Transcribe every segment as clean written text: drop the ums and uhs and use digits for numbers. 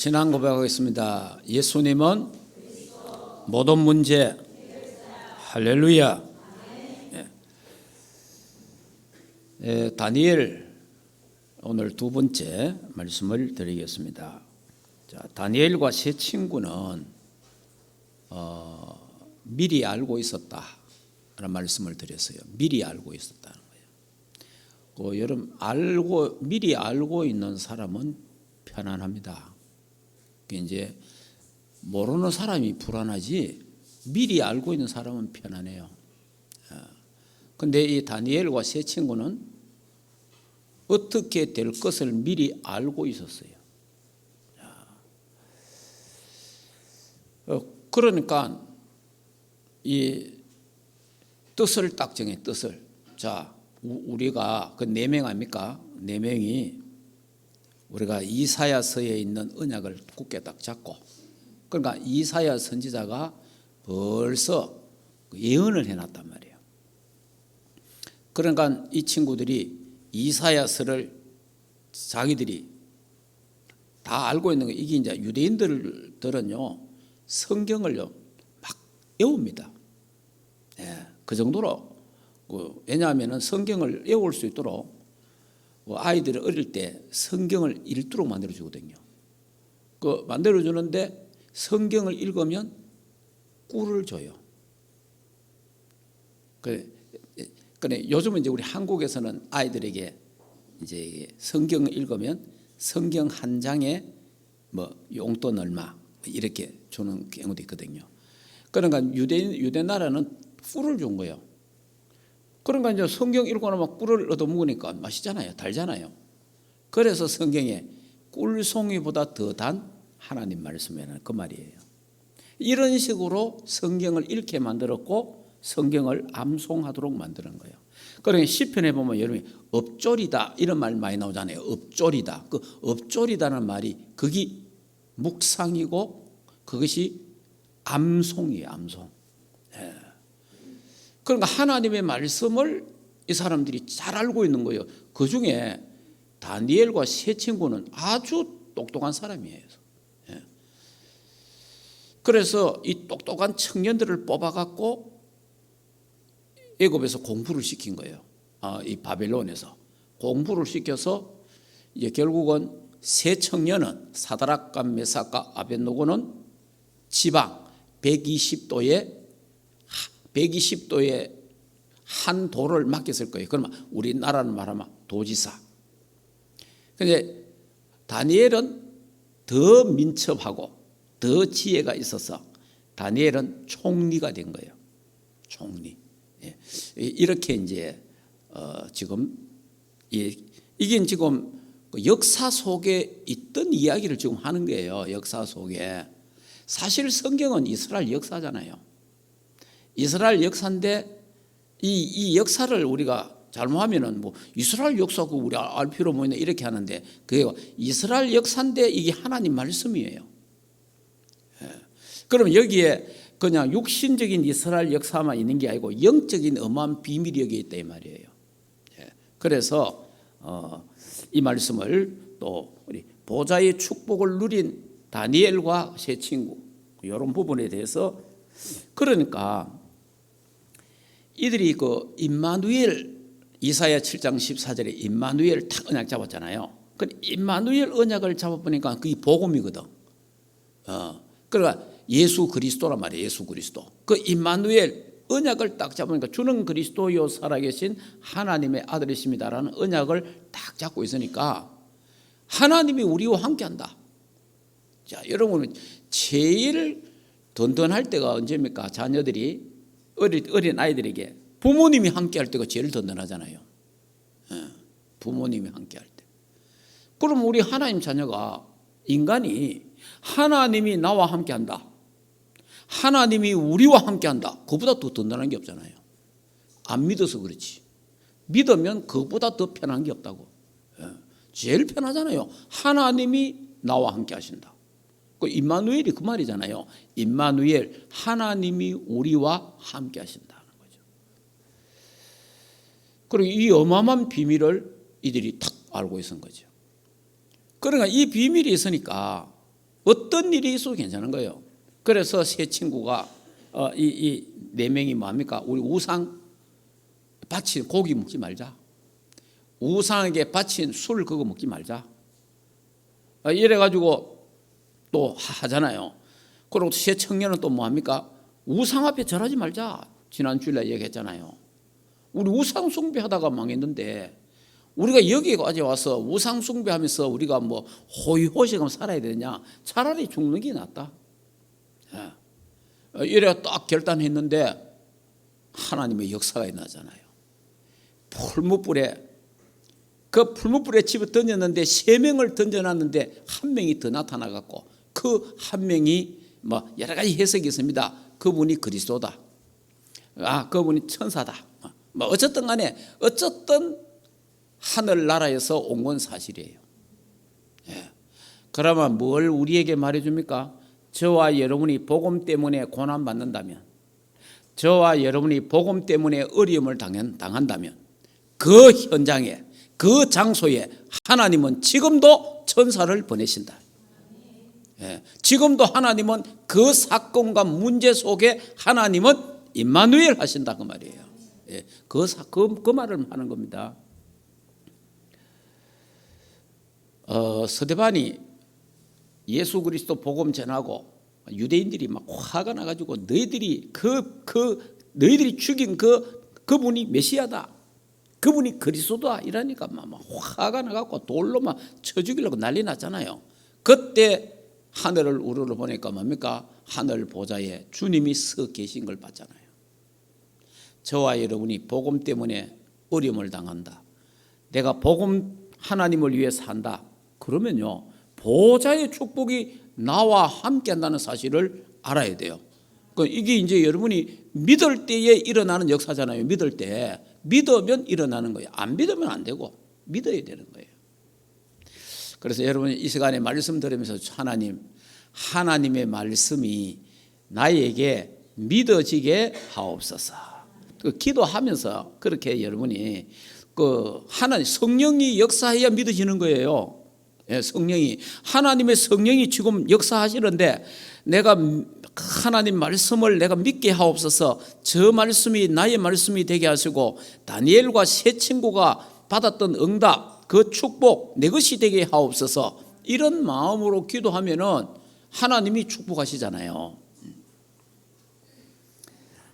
신앙 고백하겠습니다. 예수님은 모든 문제. 할렐루야. 다니엘 오늘 두 번째 말씀을 드리겠습니다. 자, 다니엘과 세 친구는 미리 알고 있었다라는 말씀을 드렸어요. 미리 알고 있었다는 거예요. 여러분 미리 알고 있는 사람은 편안합니다. 이제 모르는 사람이 불안하지 미리 알고 있는 사람은 편안해요. 근데 이 다니엘과 세 친구는 어떻게 될 것을 미리 알고 있었어요. 그러니까 이 뜻을 딱 정해. 뜻을. 자, 우리가 그 4명 아닙니까? 4명이 우리가 이사야서에 있는 언약을 굳게 딱 잡고, 그러니까 이사야 선지자가 벌써 예언을 해놨단 말이에요. 그러니까 이 친구들이 이사야서를 자기들이 다 알고 있는 거. 이게 이제 유대인들은요 성경을요 막 외웁니다. 그 정도로 왜냐하면 성경을 외울 수 있도록 아이들이 어릴 때 성경을 읽도록 만들어주거든요. 만들어주는데 성경을 읽으면 꿀을 줘요. 그래 요즘은 이제 우리 한국에서는 아이들에게 이제 성경을 읽으면 성경 한 장에 용돈 얼마 이렇게 주는 경우도 있거든요. 그러니까 유대 나라는 꿀을 준 거예요. 그러니까 이제 성경 읽고 나면 꿀을 얻어 먹으니까 맛있잖아요. 달잖아요. 그래서 성경에 꿀송이보다 더 단 하나님 말씀이라는 그 말이에요. 이런 식으로 성경을 읽게 만들었고 성경을 암송하도록 만드는 거예요. 그러니까 시편에 보면 여러분이 엎조리다 이런 말 많이 나오잖아요. 엎조리다. 그 엎조리다는 말이 그게 묵상이고 그것이 암송이에요. 암송. 그러니까 하나님의 말씀을 이 사람들이 잘 알고 있는 거예요. 그 중에 다니엘과 세 친구는 아주 똑똑한 사람이에요. 그래서 이 똑똑한 청년들을 뽑아갖고 애굽에서 공부를 시킨 거예요. 이 바벨론에서 공부를 시켜서 이제 결국은 세 청년은 사드락과 메삭과 아벳노고는 지방 120도의 한 도를 맡겼을 거예요. 그러면 우리나라는 말하면 도지사. 그런데 다니엘은 더 민첩하고 더 지혜가 있어서 다니엘은 총리가 된 거예요. 총리. 이렇게 이제 지금 이게 지금 역사 속에 있던 이야기를 지금 하는 거예요. 역사 속에. 사실 성경은 이스라엘 역사잖아요. 이스라엘 역사인데 이 역사를 우리가 잘못하면은 이스라엘 역사고 우리 알 필요 뭐 있나 이렇게 하는데 그게 이스라엘 역사인데 이게 하나님 말씀이에요. 그럼 여기에 그냥 육신적인 이스라엘 역사만 있는 게 아니고 영적인 어마어마한 비밀이 여기에 있다 이 말이에요. 그래서 이 말씀을 또 우리 보좌의 축복을 누린 다니엘과 세 친구 이런 부분에 대해서 그러니까 이들이 그 임마누엘 이사야 7장 14절에 임마누엘 탁 언약 잡았잖아요. 그 임마누엘 언약을 잡아보니까 그게 복음이거든. 그러니까 예수 그리스도란 말이에요. 예수 그리스도. 그 임마누엘 언약을 딱 잡으니까 주는 그리스도요 살아계신 하나님의 아들이십니다라는 언약을 딱 잡고 있으니까 하나님이 우리와 함께한다. 자, 여러분 제일 든든할 때가 언제입니까? 자녀들이 어린 아이들에게 부모님이 함께할 때가 제일 든든하잖아요. 부모님이 함께할 때. 그럼 우리 하나님 자녀가 인간이 하나님이 나와 함께한다. 하나님이 우리와 함께한다. 그보다 더 든든한 게 없잖아요. 안 믿어서 그렇지. 믿으면 그보다 더 편한 게 없다고. 제일 편하잖아요. 하나님이 나와 함께 하신다. 그 임마누엘이 그 말이잖아요. 임마누엘 하나님이 우리와 함께 하신다는 거죠. 그리고 이 어마어마한 비밀을 이들이 탁 알고 있었던 거죠. 그러니까 이 비밀이 있으니까 어떤 일이 있어도 괜찮은 거예요. 그래서 세 친구가 이 네 명이 뭡니까? 우리 우상 바친 고기 먹지 말자. 우상에게 바친 술 그거 먹지 말자. 이래가지고 또 하잖아요. 그리고 세 청년은 또 뭐합니까? 우상 앞에 절하지 말자. 지난 주일에 얘기했잖아요. 우리 우상 숭배하다가 망했는데 우리가 여기까지 와서 우상 숭배하면서 우리가 뭐 호의호식하면 살아야 되느냐? 차라리 죽는 게 낫다. 이래 딱 결단했는데 하나님의 역사가 일어나잖아요. 풀무불에 그 풀무불에 집어 던졌는데 세 명을 던져놨는데 한 명이 더 나타나갖고 그 한 명이 뭐 여러 가지 해석이 있습니다. 그분이 그리스도다. 그분이 천사다. 뭐 어쨌든 간에 어쨌든 하늘나라에서 온 건 사실이에요. 그러면 뭘 우리에게 말해줍니까? 저와 여러분이 복음 때문에 고난받는다면, 저와 여러분이 복음 때문에 어려움을 당한다면 그 현장에, 그 장소에 하나님은 지금도 천사를 보내신다. 지금도 하나님은 그 사건과 문제 속에 하나님은 임마누엘 하신다 그 말이에요. 그 말을 하는 겁니다. 스데반이 예수 그리스도 복음 전하고 유대인들이 막 화가 나가지고 너희들이 너희들이 죽인 그분이 메시아다, 그분이 그리스도다 이러니까 막 화가 나가고 돌로 막 쳐 죽이려고 난리 났잖아요. 그때 하늘을 우러러 보니까 뭡니까? 하늘 보좌에 주님이 서 계신 걸 봤잖아요. 저와 여러분이 복음 때문에 어려움을 당한다, 내가 복음 하나님을 위해 산다, 그러면요 보좌의 축복이 나와 함께 한다는 사실을 알아야 돼요. 이게 이제 여러분이 믿을 때에 일어나는 역사잖아요. 믿을 때 믿으면 일어나는 거예요. 안 믿으면 안 되고 믿어야 되는 거예요. 그래서 여러분 이 시간에 말씀 들으면서 하나님의 말씀이 나에게 믿어지게 하옵소서. 기도하면서 그렇게 여러분이 하나님 성령이 역사해야 믿어지는 거예요. 하나님의 성령이 지금 역사하시는데 내가 하나님 말씀을 내가 믿게 하옵소서. 저 말씀이 나의 말씀이 되게 하시고 다니엘과 세 친구가 받았던 응답, 그 축복 내 것이 되게 하옵소서. 이런 마음으로 기도하면은 하나님이 축복하시잖아요.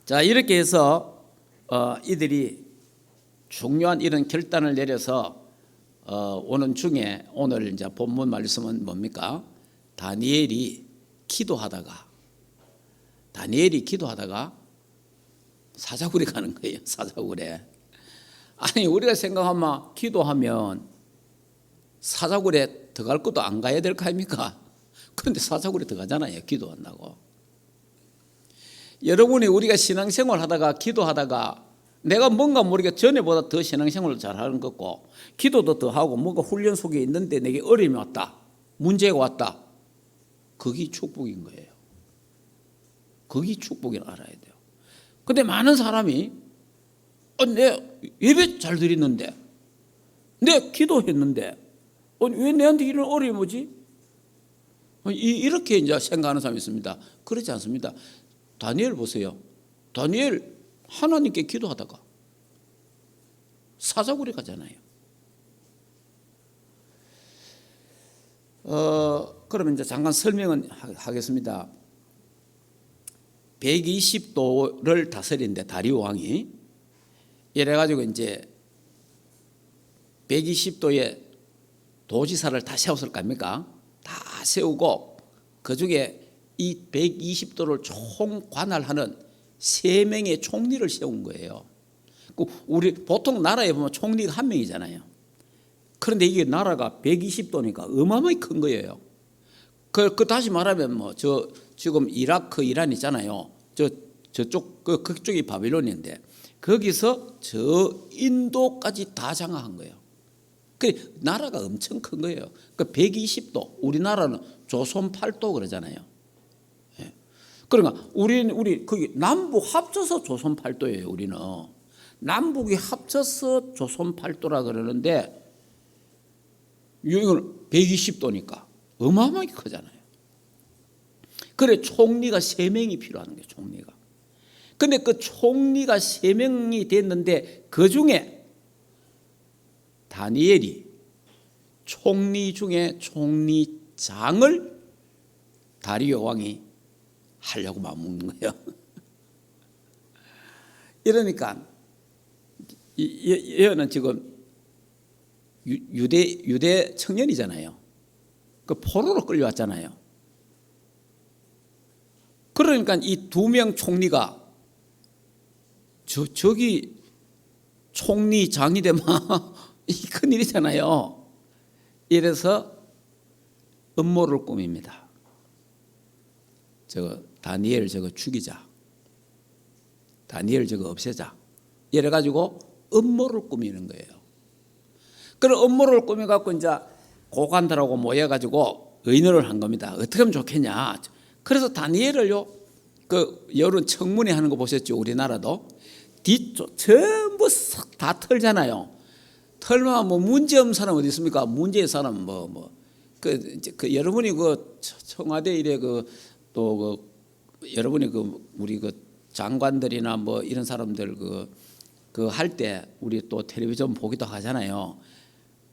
자, 이렇게 해서 이들이 중요한 이런 결단을 내려서 오는 중에 오늘 이제 본문 말씀은 뭡니까? 다니엘이 기도하다가 사자굴에 가는 거예요. 사자굴에. 아니 우리가 생각하면 기도하면 사자굴에 들어갈 것도 안 가야 될 거 아닙니까? 그런데 사자굴에 들어가잖아요. 기도한다고. 여러분이 우리가 신앙생활 하다가 기도하다가 내가 뭔가 모르게 전에보다 더 신앙생활을 잘하는 거고 기도도 더 하고 뭔가 훈련 속에 있는데 내게 어려움이 왔다, 문제가 왔다, 그게 축복인 거예요. 그게 축복이라 알아야 돼요. 근데 많은 사람이 내 예배 잘 드리는데, 내 기도했는데 왜 내한테 이런 어려움이 오지? 이렇게 이제 생각하는 사람이 있습니다. 그렇지 않습니다. 다니엘 보세요. 다니엘 하나님께 기도하다가 사자굴에 가잖아요. 그러면 이제 잠깐 설명은 하겠습니다. 120도를 다스리는데 다리오 왕이 이래가지고 이제 120도에 도지사를 다 세웠을 거 아닙니까? 다 세우고 그 중에 이 120도를 총관할하는 3명의 총리를 세운 거예요. 우리 보통 나라에 보면 총리가 1명이잖아요. 그런데 이게 나라가 120도니까 어마어마하게 큰 거예요. 다시 말하면 지금 이라크, 이란 있잖아요. 저쪽 그쪽이 바빌론인데 거기서 저 인도까지 다 장악한 거예요. 그 나라가 엄청 큰 거예요. 120도, 우리나라는 조선 8도 그러잖아요. 그러니까 우리 거기 남북 합쳐서 조선 8도예요. 우리는 남북이 합쳐서 조선 8도라 그러는데 이건 120도니까 어마어마하게 크잖아요. 그래 총리가 3명이 필요한 거예요. 총리가. 근데 그 총리가 3명이 됐는데 그 중에 다니엘이 총리 중에 총리장을 다리오 왕이 하려고 마음먹는 거예요. 이러니까 얘는 지금 유대 청년이잖아요. 그 포로로 끌려왔잖아요. 그러니까 이 2명 총리가 저기 총리장이 되면 이 큰일이잖아요. 이래서 음모를 꾸밉니다. 저거 다니엘 저거 죽이자. 다니엘 저거 없애자. 이래가지고 음모를 꾸미는 거예요. 그런 음모를 꾸며갖고 이제 고관들하고 모여가지고 의논을 한 겁니다. 어떻게 하면 좋겠냐. 그래서 다니엘을요, 그 여론 청문회 하는 거 보셨죠? 우리나라도 뒤쪽 전부 다 털잖아요. 털면 뭐 문제 없는 사람 어디 있습니까? 문제의 사람 그 여러분이 그 청와대 일에 또 여러분이 우리 장관들이나 뭐 이런 사람들 그 할 때 우리 또 텔레비전 보기도 하잖아요.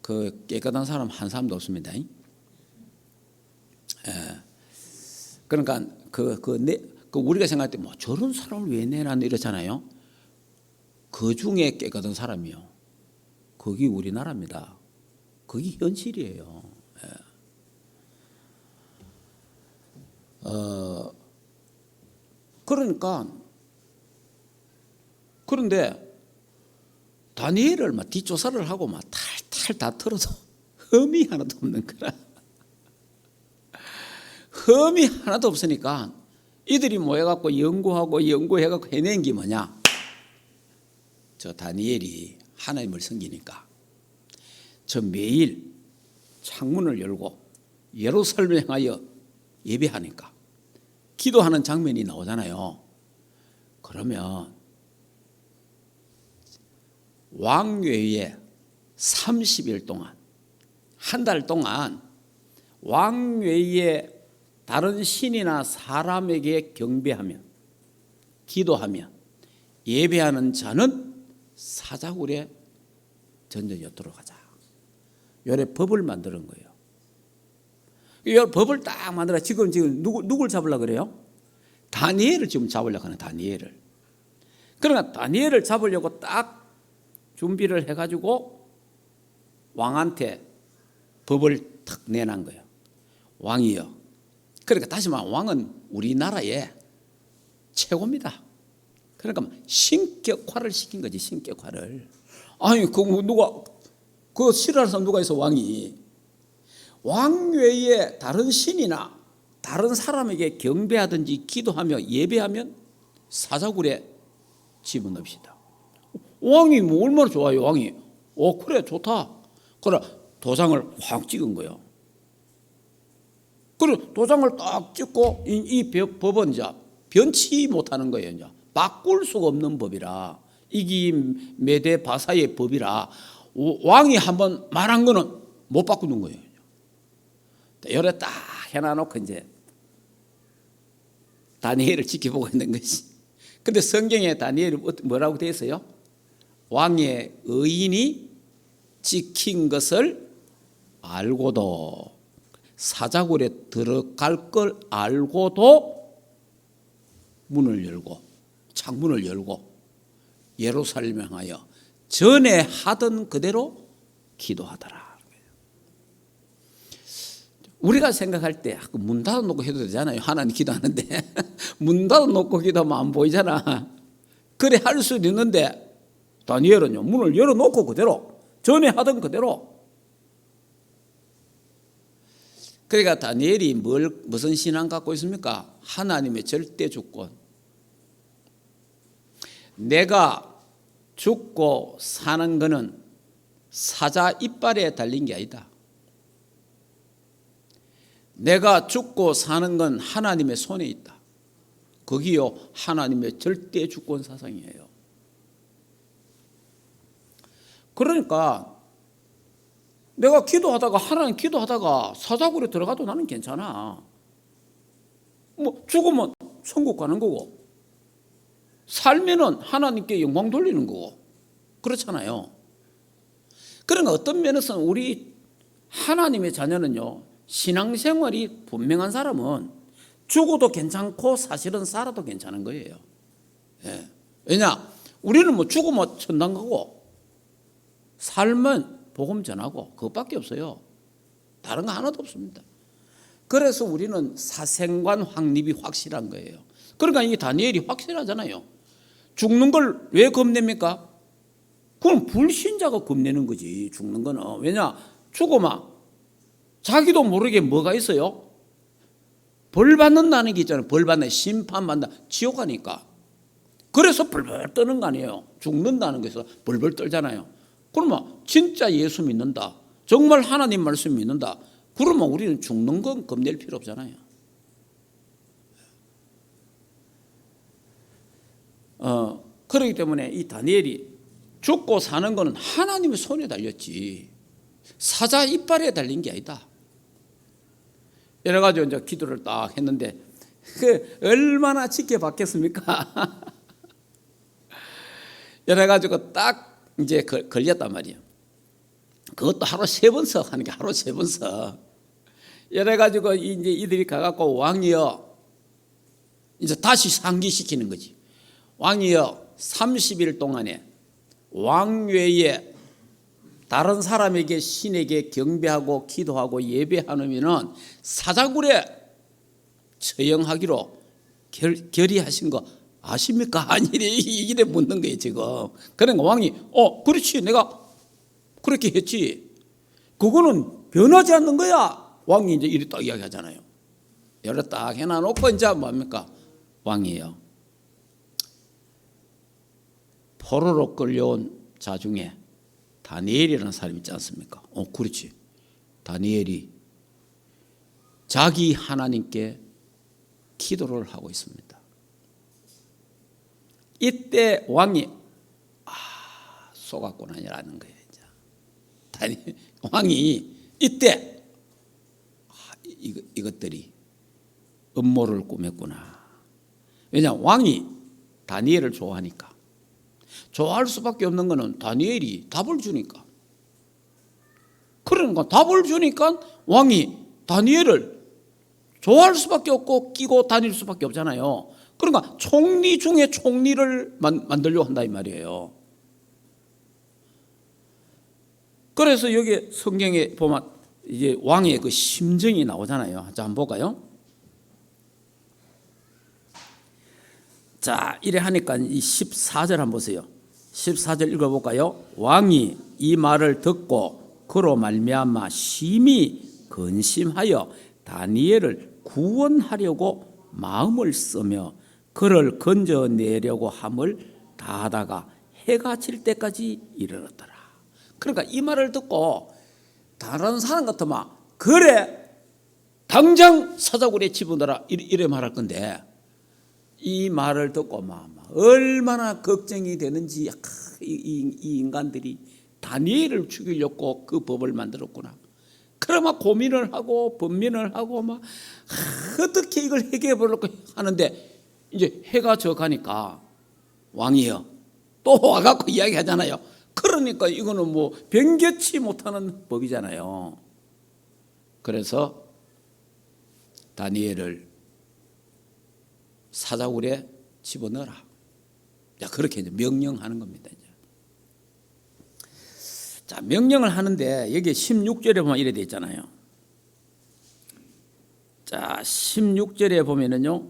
그 깨끗한 사람 한 사람도 없습니다. 예. 그러니까 우리가 생각할 때 뭐 저런 사람을 왜 내놨나 이러잖아요. 그 중에 깨끗한 사람이요. 거기 우리나라입니다. 거기 현실이에요. 예. 그런데 다니엘을 막 뒷조사를 하고 막 탈탈 다 털어도 흠이 하나도 없는 거라. 흠이 하나도 없으니까 이들이 모여갖고 연구해갖고 해낸 게 뭐냐? 저 다니엘이 하나님을 섬기니까 저 매일 창문을 열고 예루살렘을 향하여 예배하니까 기도하는 장면이 나오잖아요. 그러면 왕외에 30일 동안, 한 달 동안 왕외에 다른 신이나 사람에게 경배하며 기도하며 예배하는 자는 사자굴에 던져놓도록 하자. 요래 법을 만드는 거예요. 이 법을 딱 만들어 지금 누굴 잡으려고 그래요? 다니엘을 지금 잡으려고 하는 다니엘을. 그러니까 다니엘을 잡으려고 딱 준비를 해가지고 왕한테 법을 탁 내놓은 거예요. 왕이요. 그러니까 다시 말하면 왕은 우리나라의 최고입니다. 그러니까 신격화를 시킨 거지, 신격화를. 아니, 그 싫어하는 사람 누가 있어, 왕이. 왕 외에 다른 신이나 다른 사람에게 경배하든지 기도하며 예배하면 사자굴에 집어넣읍시다. 왕이 뭐 얼마나 좋아요, 왕이. 그래, 좋다. 그래, 도장을 확 찍은 거예요. 그래, 도장을 딱 찍고 이 법은 이제 변치 못하는 거예요. 이제 바꿀 수가 없는 법이라. 이게 메데 바사의 법이라 왕이 한번 말한 거는 못 바꾸는 거예요. 요래 딱 해놔놓고 이제 다니엘을 지켜보고 있는 것이. 근데 성경에 다니엘이 뭐라고 되어 있어요? 왕의 의인이 지킨 것을 알고도, 사자굴에 들어갈 걸 알고도 문을 열고 창문을 열고 예루살렘을 향하여 전에 하던 그대로 기도하더라. 우리가 생각할 때 문 닫아놓고 해도 되잖아요. 하나님 기도하는데 문 닫아놓고 기도하면 안 보이잖아. 그래 할 수도 있는데 다니엘은요, 문을 열어놓고 그대로 전에 하던 그대로. 그러니까 다니엘이 무슨 신앙 갖고 있습니까? 하나님의 절대 주권. 내가 죽고 사는 것은 사자 이빨에 달린 게 아니다. 내가 죽고 사는 건 하나님의 손에 있다. 거기요, 하나님의 절대 주권 사상이에요. 그러니까 내가 하나님 기도하다가 사자굴에 들어가도 나는 괜찮아. 뭐 죽으면 천국 가는 거고, 살면은 하나님께 영광 돌리는 거고, 그렇잖아요. 그러니까 어떤 면에서는 우리 하나님의 자녀는요, 신앙생활이 분명한 사람은 죽어도 괜찮고 사실은 살아도 괜찮은 거예요. 예. 왜냐? 우리는 뭐 죽으면 천당 가고 살면 복음 전하고 그것밖에 없어요. 다른 거 하나도 없습니다. 그래서 우리는 사생관 확립이 확실한 거예요. 그러니까 이 다니엘이 확실하잖아요. 죽는 걸 왜 겁냅니까? 그건 불신자가 겁내는 거지, 죽는 거는. 왜냐? 죽으면 자기도 모르게 뭐가 있어요? 벌 받는다는 게 있잖아요. 벌 받는, 심판받는다. 지옥 가니까. 그래서 벌벌 떠는 거 아니에요. 죽는다는 거에서 벌벌 떨잖아요. 그러면 진짜 예수 믿는다, 정말 하나님 말씀 믿는다, 그러면 우리는 죽는 건 겁낼 필요 없잖아요. 그렇기 때문에 이 다니엘이 죽고 사는 거는 하나님의 손에 달렸지 사자 이빨에 달린 게 아니다. 여러 가지 이제 기도를 딱 했는데 그 얼마나 지켜봤겠습니까? 여러 가지고 딱 이제 걸렸단 말이에요. 그것도 하루 3번 하는 게 하루 3번 여러 가지고 이제 이들이 가갖고 왕이여, 이제 다시 상기시키는 거지. 왕이여, 30일 동안에 왕 외에 다른 사람에게 신에게 경배하고 기도하고 예배하면은 사자굴에 처형하기로 결의하신 거 아십니까? 아니, 이래 묻는 거예요 지금. 그러니까 왕이 그렇지, 내가 그렇게 했지, 그거는 변하지 않는 거야. 왕이 이제 이리 딱 이야기하잖아요. 여러 딱 해놔놓고 이제 뭡니까? 왕이에요, 포로로 끌려온 자 중에 다니엘이라는 사람이 있지 않습니까? 그렇지. 다니엘이 자기 하나님께 기도를 하고 있습니다. 이때 왕이 속았구나라는 거예요. 왕이 이때 이것들이 음모를 꾸몄구나. 왜냐? 왕이 다니엘을 좋아하니까. 좋아할 수밖에 없는 것은 다니엘이 답을 주니까. 그러니까 답을 주니까 왕이 다니엘을 좋아할 수밖에 없고 끼고 다닐 수밖에 없잖아요. 그러니까 총리 중에 총리를 만들려고 한다 이 말이에요. 그래서 여기 성경에 보면 이제 왕의 그 심정이 나오잖아요. 자, 한번 볼까요? 자, 이래 하니까 이 14절 한번 보세요. 14절 읽어볼까요? 왕이 이 말을 듣고 그로 말미암아 심히 근심하여 다니엘을 구원하려고 마음을 쓰며 그를 건져내려고 함을 다하다가 해가 질 때까지 이르렀더라. 그러니까 이 말을 듣고 다른 사람 같으면 그래 당장 사자굴에 집어넣어라 이래 말할 건데, 이 말을 듣고 얼마나 걱정이 되는지, 이 인간들이 다니엘을 죽이려고 그 법을 만들었구나. 그러면 고민을 하고 번민을 하고 어떻게 이걸 해결해 보려고 하는데, 이제 해가 져 가니까 왕이요 또 와갖고 이야기하잖아요. 그러니까 이거는 뭐 변개치 못하는 법이잖아요. 그래서 다니엘을 사자굴에 집어넣어라. 자, 그렇게 이제 명령하는 겁니다. 이제. 자, 명령을 하는데 여기 16절에 보면 이래 돼 있잖아요. 자, 16절에 보면은요,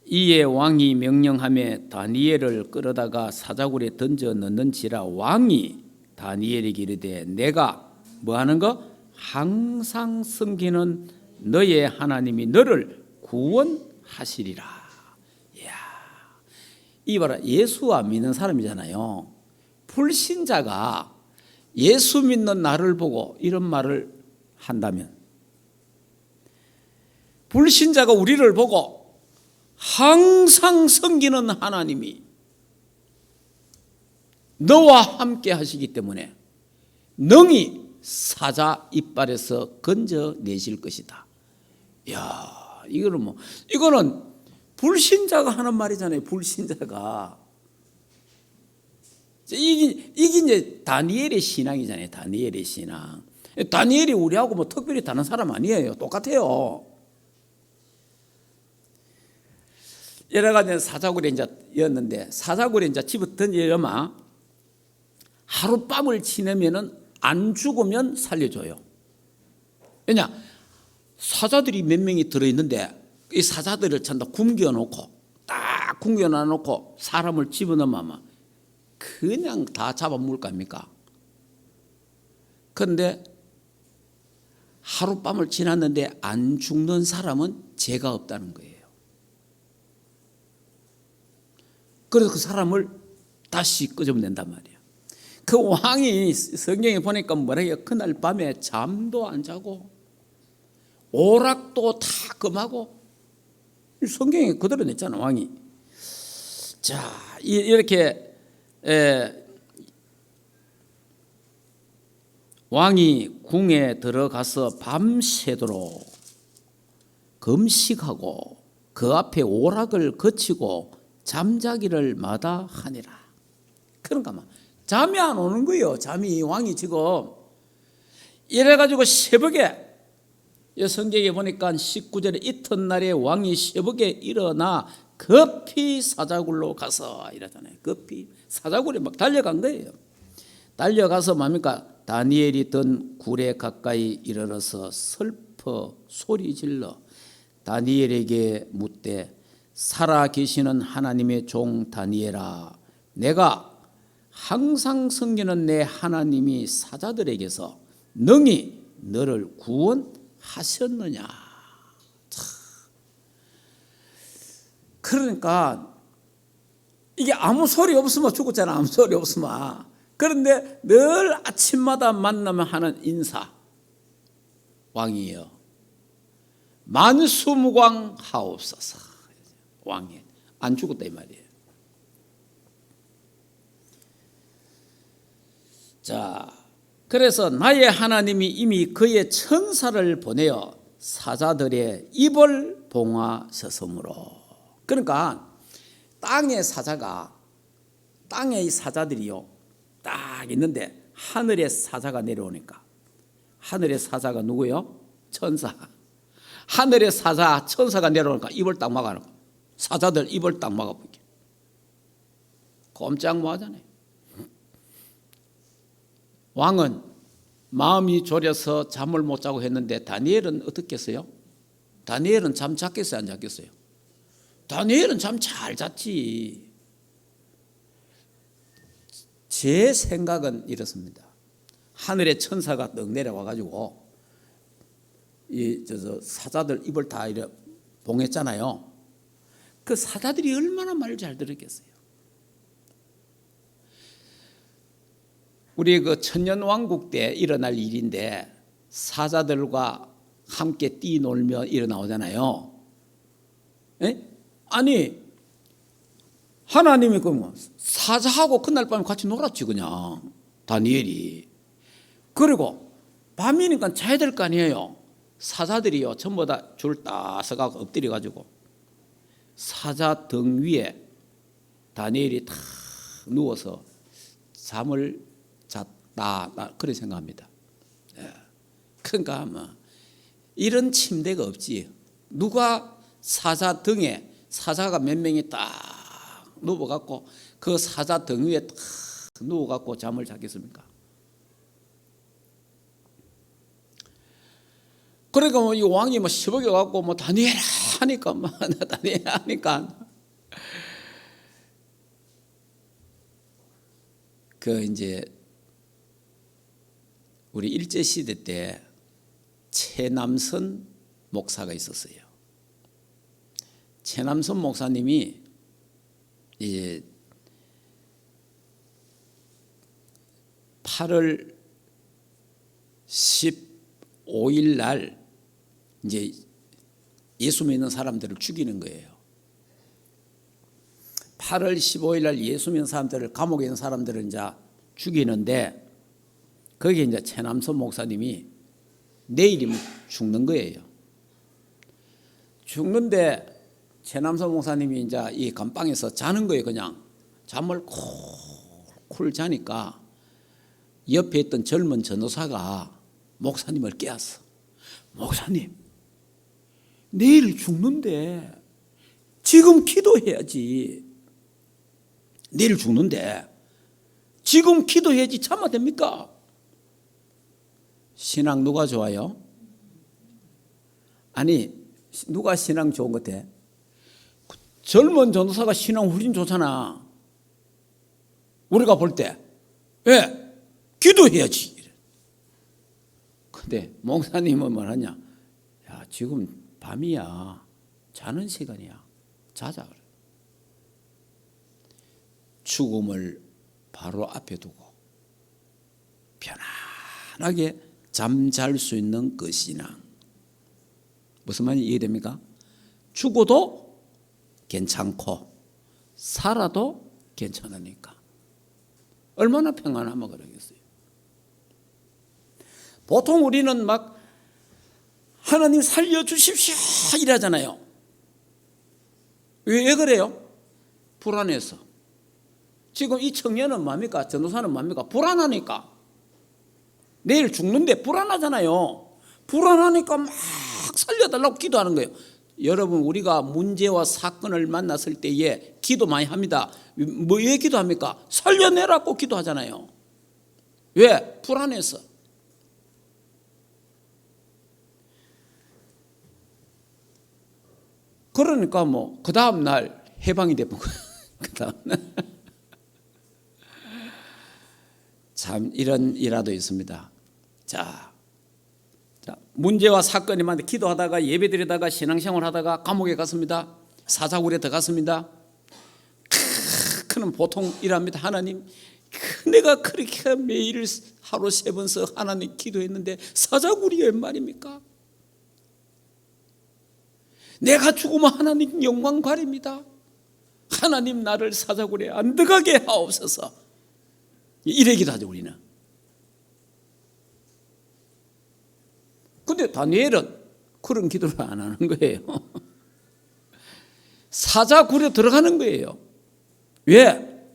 이에 왕이 명령하며 다니엘을 끌어다가 사자굴에 던져 넣는지라. 왕이 다니엘에게 이르되 내가 뭐 하는 거? 항상 섬기는 너의 하나님이 너를 구원하시리라. 이야, 이 봐라, 예수와 믿는 사람이잖아요. 불신자가 예수 믿는 나를 보고 이런 말을 한다면, 불신자가 우리를 보고 항상 섬기는 하나님이 너와 함께 하시기 때문에 능히 사자 이빨에서 건져내실 것이다. 이야, 이거는 불신자가 하는 말이잖아요. 불신자가. 이게 이제 다니엘의 신앙이잖아요. 다니엘의 신앙. 다니엘이 우리하고 뭐 특별히 다른 사람 아니에요. 똑같아요. 여러 가지 사자굴에 이제 였는데, 사자굴에 이제 집어 던지려면 하룻밤을 지내면은 안 죽으면 살려줘요. 왜냐? 사자들이 몇 명이 들어있는데 이 사자들을 전부 굶겨놓고, 딱 굶겨놔놓고 사람을 집어넣으면 그냥 다 잡아먹을 거 아닙니까? 그런데 하룻밤을 지났는데 안 죽는 사람은 죄가 없다는 거예요. 그래서 그 사람을 다시 끄집어낸단 말이에요. 그 왕이 성경에 보니까 뭐라 해요? 그날 밤에 잠도 안 자고 오락도 다 금하고, 성경에 그대로 냈잖아, 왕이. 자, 이렇게 왕이 궁에 들어가서 밤새도록 금식하고 그 앞에 오락을 거치고 잠자기를 마다하니라. 그런가 막 잠이 안 오는 거예요. 잠이, 왕이 지금 이래가지고 새벽에, 성경에 보니까 19절에 이튿날에 왕이 새벽에 일어나 급히 사자굴로 가서 이러잖아요. 급히 사자굴에 막 달려간 거예요. 달려가서 뭡니까? 다니엘이 든 굴에 가까이 이르러서 슬퍼 소리질러 다니엘에게 묻되, 살아 계시는 하나님의 종 다니엘아, 내가 항상 섬기는 내 하나님이 사자들에게서 능히 너를 구원하셨느냐. 그러니까 이게 아무 소리 없으면 죽었잖아. 아무 소리 없으면. 그런데 늘 아침마다 만나면 하는 인사, 왕이여 만수무강하옵소서. 왕이 안 죽었다 이 말이에요. 자, 그래서 나의 하나님이 이미 그의 천사를 보내어 사자들의 입을 봉하셨으므로. 그러니까 땅의 사자가, 땅의 사자들이요 딱 있는데 하늘의 사자가 내려오니까, 하늘의 사자가 누구요? 천사. 하늘의 사자, 천사가 내려오니까 입을 딱 막아놓고 사자들 입을 딱 막아보게. 꼼짝 뭐 하잖아요. 왕은 마음이 졸여서 잠을 못 자고 했는데 다니엘은 어떻겠어요? 다니엘은 잠 잤겠어요? 안 잤겠어요? 다니엘은 잠 잘 잤지. 제 생각은 이렇습니다. 하늘의 천사가 떡 내려와가지고 사자들 입을 다 이래 봉했잖아요. 그 사자들이 얼마나 말을 잘 들었겠어요. 우리 그 천년왕국 때 일어날 일인데 사자들과 함께 뛰놀며 일어나오잖아요. 에? 아니 하나님이 그러면 사자하고 그날 밤에 같이 놀았지 그냥 다니엘이. 그리고 밤이니까 자야 될 거 아니에요. 사자들이요 전부 다 줄 따서가고 엎드려가지고 사자 등 위에 다니엘이 탁 누워서 잠을 잤다, 그렇게 생각합니다. 그러니까 뭐 이런 침대가 없지. 누가 사자 등에 사자가 몇 명이 딱 누워갖고 그 사자 등 위에 딱 누워갖고 잠을 자겠습니까? 그러니까 뭐 이 왕이 뭐 시복여 갖고 뭐 다니엘 하니까 뭐 다니엘 하니까 그 이제 우리 일제 시대 때 최남선 목사가 있었어요. 최남선 목사님이 이제 8월 15일 날 이제 예수 믿는 사람들을 죽이는 거예요. 8월 15일 날 예수 믿는 사람들을, 감옥에 있는 사람들을 이제 죽이는데 거기에 이제 최남선 목사님이 내일이면 죽는 거예요. 죽는데 최남선 목사님이 이제 이 감방에서 자는 거예요. 그냥 잠을 콜콜 자니까 옆에 있던 젊은 전도사가 목사님을 깨웠어. 목사님, 내일 죽는데 지금 기도해야지. 내일 죽는데 지금 기도해야지 참아 됩니까? 신앙 누가 좋아요? 아니, 누가 신앙 좋은 것 같아? 젊은 전도사가 신앙 훨씬 좋잖아. 우리가 볼 때. 왜? 기도해야지. 근데 목사님은 뭐하냐? 야, 지금 밤이야. 자는 시간이야. 자자. 그래. 죽음을 바로 앞에 두고 편안하게 잠잘 수 있는 그 신앙. 무슨 말인지 이해됩니까? 죽어도 괜찮고 살아도 괜찮으니까 얼마나 평안하면 그러겠어요. 보통 우리는 막 하나님 살려주십시오 이러잖아요. 왜 그래요? 불안해서. 지금 이 청년은 뭡니까? 전도사는 뭡니까? 불안하니까. 내일 죽는데 불안하잖아요. 불안하니까 막 살려달라고 기도하는 거예요. 여러분, 우리가 문제와 사건을 만났을 때에 기도 많이 합니다. 왜 기도합니까? 살려내라고 기도하잖아요. 왜? 불안해서. 그러니까 뭐 그 다음 날 해방이 되고 그 다음 날 참 이런 일화도 있습니다. 자, 문제와 사건이 많은데 기도하다가 예배드리다가 신앙생활하다가 감옥에 갔습니다. 사자굴에 들어갔습니다. 그는 보통 일합니다. 하나님, 내가 그렇게 매일 하루 3번씩 하나님 기도했는데 사자굴이 웬 말입니까? 내가 죽으면 하나님 영광 가립니다. 하나님, 나를 사자굴에 안 들어가게 하옵소서. 이래 기도하죠, 우리는. 근데 다니엘은 그런 기도를 안 하는 거예요. 사자굴에 들어가는 거예요. 왜?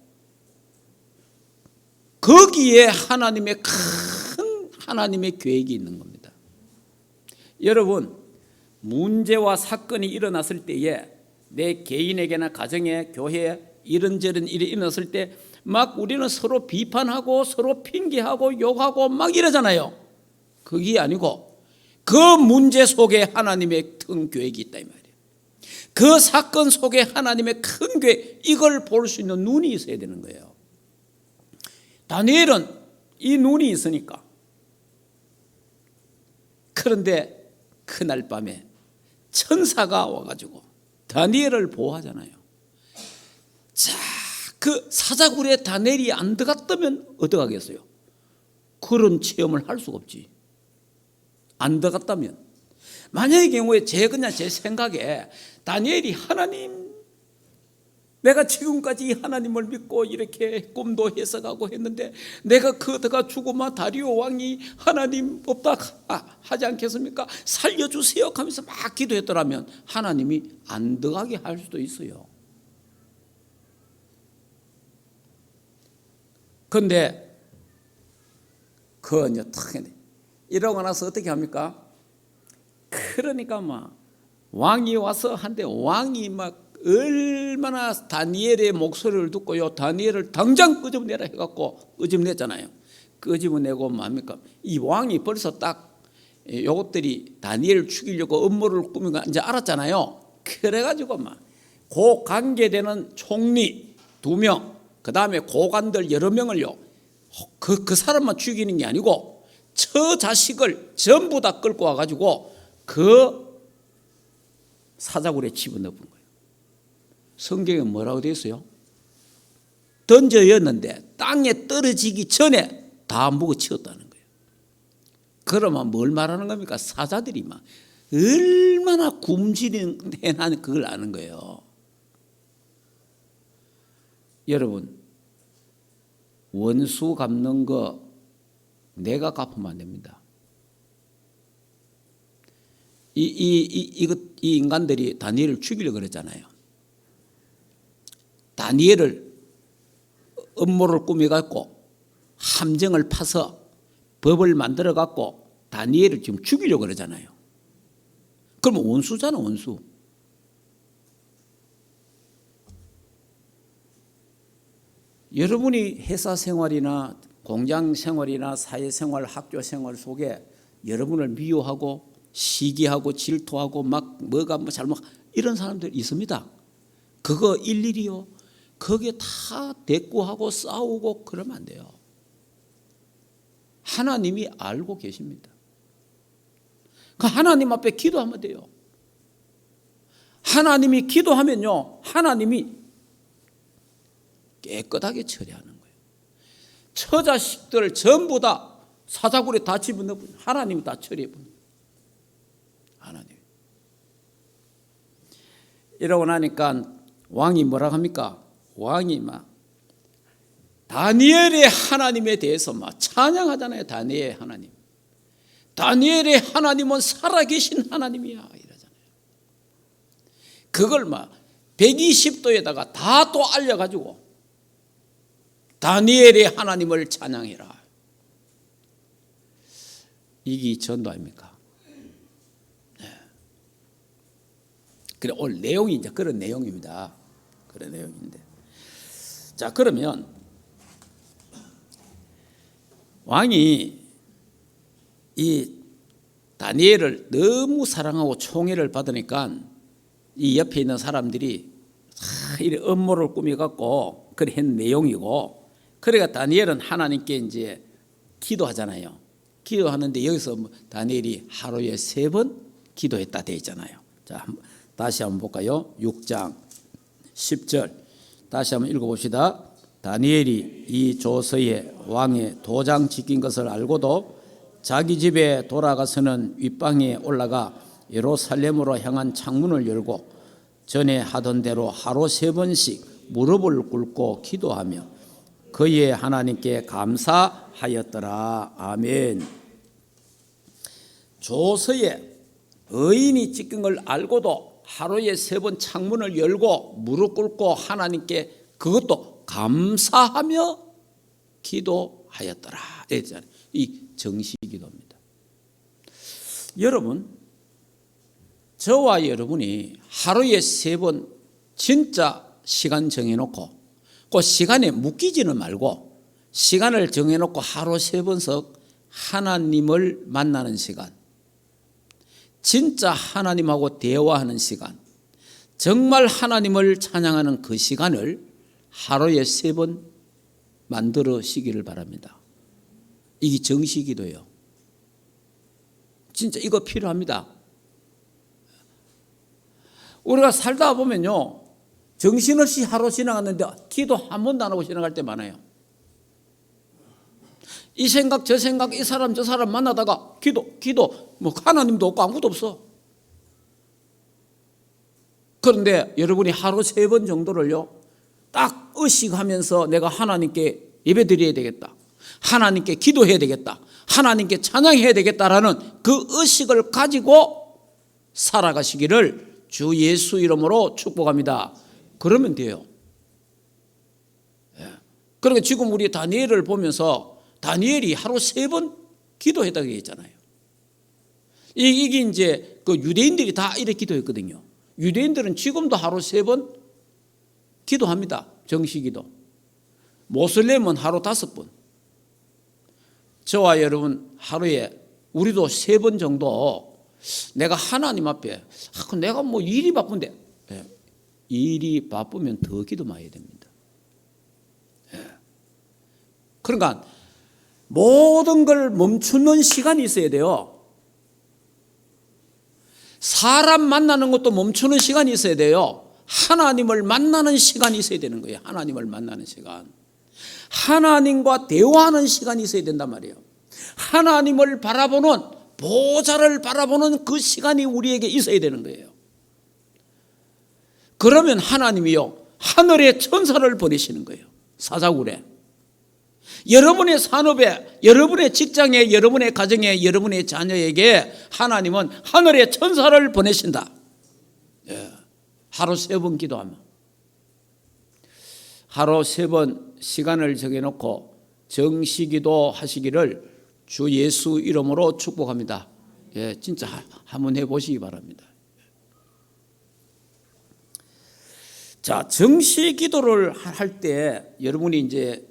거기에 하나님의 큰 하나님의 계획이 있는 겁니다. 여러분, 문제와 사건이 일어났을 때에 내 개인에게나 가정에, 교회에 이런저런 일이 일어났을 때 막 우리는 서로 비판하고 서로 핑계하고 욕하고 막 이러잖아요. 그게 아니고 그 문제 속에 하나님의 큰 계획이 있다 이 말이에요. 그 사건 속에 하나님의 큰 계획, 이걸 볼 수 있는 눈이 있어야 되는 거예요. 다니엘은 이 눈이 있으니까. 그런데 그날 밤에 천사가 와가지고 다니엘을 보호하잖아요. 자, 그 사자굴에 다니엘이 안 들어갔다면 어떡하겠어요? 그런 체험을 할 수가 없지. 안 들어갔다면. 만약의 경우에 그냥 제 생각에 다니엘이 하나님, 내가 지금까지 하나님을 믿고 이렇게 꿈도 해석하고 했는데 내가 그다가 죽으면 다리오 왕이 하나님 없다 하지 않겠습니까? 살려주세요 하면서 막 기도했더라면 하나님이 안 들어가게 할 수도 있어요. 그런데 그건 이러고 나서 어떻게 합니까? 그러니까 막 왕이 와서 한데 왕이 막 얼마나 다니엘의 목소리를 듣고요, 다니엘을 당장 끄집어내라 해갖고 끄집어냈잖아요. 끄집어내고 뭡니까? 이 왕이 벌써 딱 요것들이 다니엘을 죽이려고 음모를 꾸민 거 이제 알았잖아요. 그래가지고 막 그 관계되는 총리 2명, 그 다음에 고관들 여러 명을요, 그 사람만 죽이는 게 아니고 저 자식을 전부 다 끌고 와가지고 그 사자굴에 집어넣은 거예요. 성경에 뭐라고 되어 있어요? 던져였는데 땅에 떨어지기 전에 다 묵어치웠다는 거예요. 그러면 뭘 말하는 겁니까? 사자들이 막 얼마나 굶주린 그걸 아는 거예요. 여러분, 원수 갚는 거 내가 갚으면 안 됩니다. 이 인간들이 다니엘을 죽이려고 그랬잖아요. 다니엘을 음모를 꾸며갖고 함정을 파서 법을 만들어갖고 다니엘을 지금 죽이려고 그러잖아요. 그러면 원수잖아, 원수. 여러분이 회사 생활이나 공장 생활이나 사회생활, 학교 생활 속에 여러분을 미워하고 시기하고 질투하고 막 뭐가 뭐 잘못 이런 사람들 있습니다. 그거 일일이요. 거기에 다 대꾸하고 싸우고 그러면 안 돼요. 하나님이 알고 계십니다. 그 하나님 앞에 기도하면 돼요. 하나님이 기도하면요, 하나님이 깨끗하게 처리하는 거예요. 처자식들 전부 다 사자굴에 다 집어넣어 하나님이 다 처리해 버려요. 하나님. 이러고 나니까 왕이 뭐라 합니까? 왕이 막 다니엘의 하나님에 대해서 막 찬양하잖아요. 다니엘의 하나님. 다니엘의 하나님은 살아계신 하나님이야 이러잖아요. 그걸 막 120도에다가 다 또 알려가지고 다니엘의 하나님을 찬양해라. 이게 전도 아닙니까? 네. 그래 오늘 내용이 이제 그런 내용입니다. 그런 내용인데, 자 그러면 왕이 이 다니엘을 너무 사랑하고 총애를 받으니까 이 옆에 있는 사람들이 이 음모를 꾸며갖고 그래 한 내용이고, 그러니까 다니엘은 하나님께 이제 기도하잖아요. 기도하는데 여기서 다니엘이 하루에 3번 기도했다 되어 있잖아요. 자 다시 한번 볼까요? 6장 10절 다시 한번 읽어봅시다. 다니엘이 이 조서에 왕의 도장 찍힌 것을 알고도 자기 집에 돌아가서는 윗방에 올라가 예루살렘으로 향한 창문을 열고 전에 하던 대로 하루 3번씩 무릎을 꿇고 기도하며 그의 하나님께 감사하였더라. 아멘. 조서에 의인이 찍힌 걸 알고도 하루에 3번 창문을 열고 무릎 꿇고 하나님께 그것도 감사하며 기도하였더라. 이 정시기도입니다. 여러분, 저와 여러분이 하루에 3번 진짜 시간 정해놓고 그 시간에 묶이지는 말고 시간을 정해놓고 하루 3번씩 하나님을 만나는 시간, 진짜 하나님하고 대화하는 시간, 정말 하나님을 찬양하는 그 시간을 하루에 3번 만들어시기를 바랍니다. 이게 정시기도예요. 진짜 이거 필요합니다. 우리가 살다 보면요, 정신없이 하루 지나갔는데 기도 한 번도 안 하고 지나갈 때 많아요. 이 생각 저 생각 이 사람 저 사람 만나다가 기도 뭐 하나님도 없고 아무것도 없어. 그런데 여러분이 하루 3번 정도를요 딱 의식하면서 내가 하나님께 예배드려야 되겠다, 하나님께 기도해야 되겠다, 하나님께 찬양해야 되겠다라는 그 의식을 가지고 살아가시기를 주 예수 이름으로 축복합니다. 그러면 돼요. 그러니까 지금 우리 다니엘을 보면서 다니엘이 하루 3번 기도했다고 했잖아요. 이게 이제 그 유대인들이 다 이렇게 기도했거든요. 유대인들은 지금도 하루 3번 기도합니다. 정시기도. 모슬렘은 하루 5번. 저와 여러분 하루에 우리도 3번 정도 내가 하나님 앞에 내가 뭐 일이 바쁜데 일이 바쁘면 더 기도 많이 해야 됩니다. 그러니까 모든 걸 멈추는 시간이 있어야 돼요. 사람 만나는 것도 멈추는 시간이 있어야 돼요. 하나님을 만나는 시간이 있어야 되는 거예요. 하나님을 만나는 시간. 하나님과 대화하는 시간이 있어야 된단 말이에요. 하나님을 바라보는, 보좌를 바라보는 그 시간이 우리에게 있어야 되는 거예요. 그러면 하나님이요 하늘에 천사를 보내시는 거예요. 사자굴에. 여러분의 산업에, 여러분의 직장에, 여러분의 가정에, 여러분의 자녀에게 하나님은 하늘의 천사를 보내신다. 하루 3번 기도하면, 하루 3번 시간을 정해놓고 정시기도 하시기를 주 예수 이름으로 축복합니다. 진짜 한번 해보시기 바랍니다. 자, 정시기도를 할 때 여러분이 이제